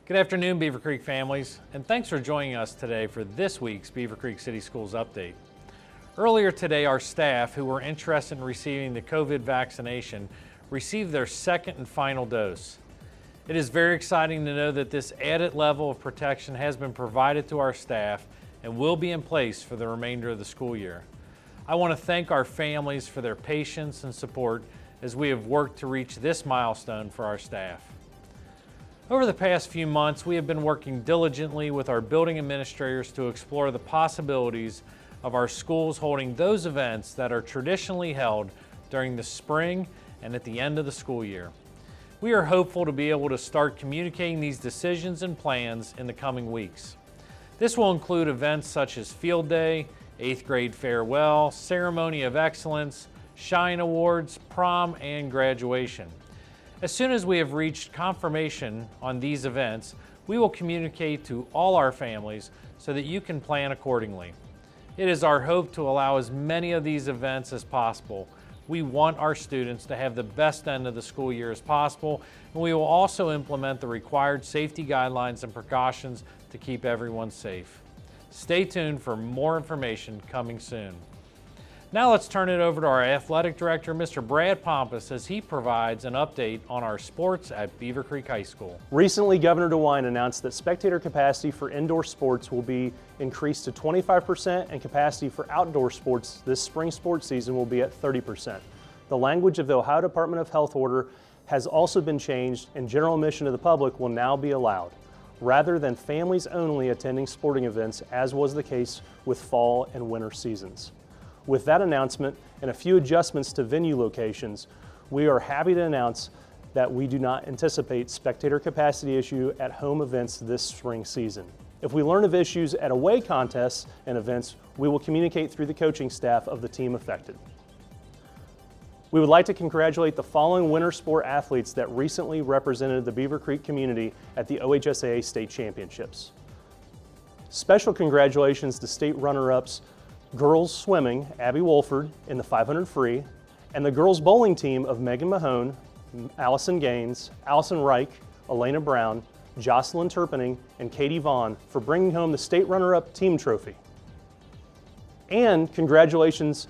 Good afternoon, Beaver Creek families, and thanks for joining us today for this week's Beaver Creek City Schools Update. Earlier today, our staff who were interested in receiving the COVID vaccination received their second and final dose. It is very exciting to know that this added level of protection has been provided to our staff and will be in place for the remainder of the school year. I want to thank our families for their patience and support as we have worked to reach this milestone for our staff. Over the past few months, we have been working diligently with our building administrators to explore the possibilities of our schools holding those events that are traditionally held during the spring and at the end of the school year. We are hopeful to be able to start communicating these decisions and plans in the coming weeks. This will include events such as Field Day, 8th grade farewell, Ceremony of Excellence, Shine Awards, prom, and graduation. As soon as we have reached confirmation on these events, we will communicate to all our families so that you can plan accordingly. It is our hope to allow as many of these events as possible. We want our students to have the best end of the school year as possible, and we will also implement the required safety guidelines and precautions to keep everyone safe. Stay tuned for more information coming soon. Now let's turn it over to our Athletic Director, Mr. Brad Pompous, as he provides an update on our sports at Beaver Creek High School. Recently, Governor DeWine announced that spectator capacity for indoor sports will be increased to 25% and capacity for outdoor sports this spring sports season will be at 30%. The language of the Ohio Department of Health order has also been changed and general admission to the public will now be allowed, rather than families only attending sporting events as was the case with fall and winter seasons. With that announcement and a few adjustments to venue locations, we are happy to announce that we do not anticipate spectator capacity issue at home events this spring season. If we learn of issues at away contests and events, we will communicate through the coaching staff of the team affected. We would like to congratulate the following winter sport athletes that recently represented the Beaver Creek community at the OHSAA State Championships. Special congratulations to state runner-ups girls swimming, Abby Wolford in the 500 free, and the girls bowling team of Megan Mahone, Allison Gaines, Allison Reich, Elena Brown, Jocelyn Turpening, and Katie Vaughn for bringing home the state runner-up team trophy. And congratulations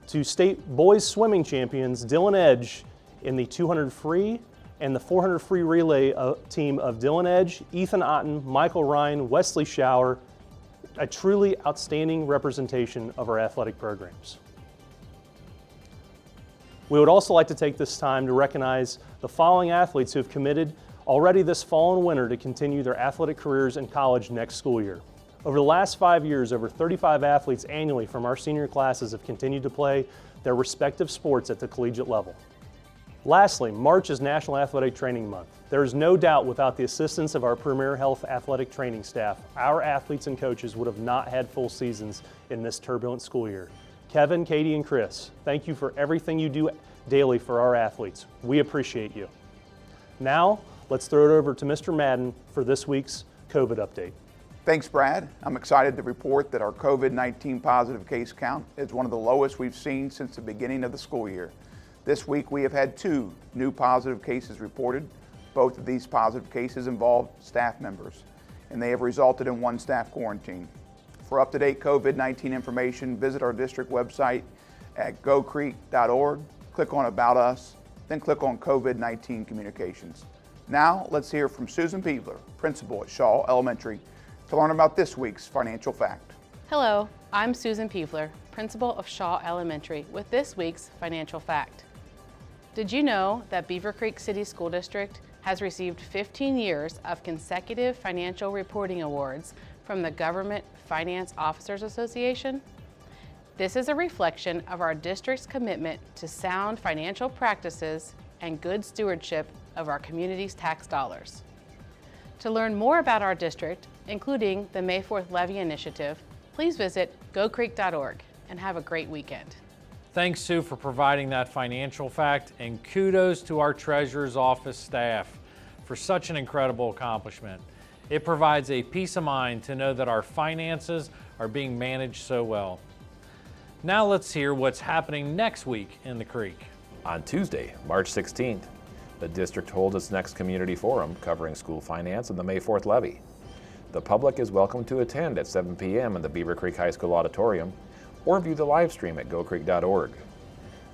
to state boys swimming champions Dylan Edge in the 200 free and the 400 free relay team of Dylan Edge, Ethan Otten, Michael Ryan, Wesley Shower, a truly outstanding representation of our athletic programs. We would also like to take this time to recognize the following athletes who have committed already this fall and winter to continue their athletic careers in college next school year. Over the last 5 years, over 35 athletes annually from our senior classes have continued to play their respective sports at the collegiate level. Lastly, March is National Athletic Training Month. There is no doubt without the assistance of our Premier Health athletic training staff, our athletes and coaches would have not had full seasons in this turbulent school year. Kevin, Katie, and Chris, thank you for everything you do daily for our athletes. We appreciate you. Now, let's throw it over to Mr. Madden for this week's COVID update. Thanks, Brad. I'm excited to report that our COVID-19 positive case count is one of the lowest we've seen since the beginning of the school year. This week we have had 2 new positive cases reported. Both of these positive cases involve staff members, and they have resulted in 1 staff quarantine. For up-to-date COVID-19 information, visit our district website at gocreek.org, click on About Us, then click on COVID-19 Communications. Now let's hear from Susan Peebler, principal at Shaw Elementary, to learn about this week's financial fact. Hello, I'm Susan Peebler, principal of Shaw Elementary, with this week's financial fact. Did you know that Beaver Creek City School District has received 15 years of consecutive financial reporting awards from the Government Finance Officers Association? This is a reflection of our district's commitment to sound financial practices and good stewardship of our community's tax dollars. To learn more about our district, including the May 4th Levy Initiative, please visit gocreek.org and have a great weekend. Thanks, Sue, for providing that financial fact, and kudos to our Treasurer's Office staff for such an incredible accomplishment. It provides a peace of mind to know that our finances are being managed so well. Now let's hear what's happening next week in the Creek. On Tuesday, March 16th, The district holds its next community forum covering school finance and the May 4th levy. The public is welcome to attend at 7 p.m. in the Beaver Creek High School auditorium or view the live stream at gocreek.org.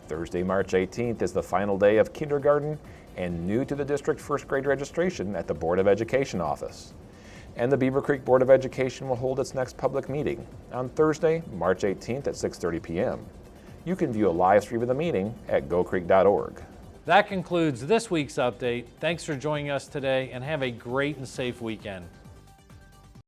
Thursday, March 18th is the final day of kindergarten and new to the district first grade registration at the Board of Education office. And the Beaver Creek Board of Education will hold its next public meeting on Thursday, March 18th at 6:30 p.m. You can view a live stream of the meeting at gocreek.org. That concludes this week's update. Thanks for joining us today and have a great and safe weekend.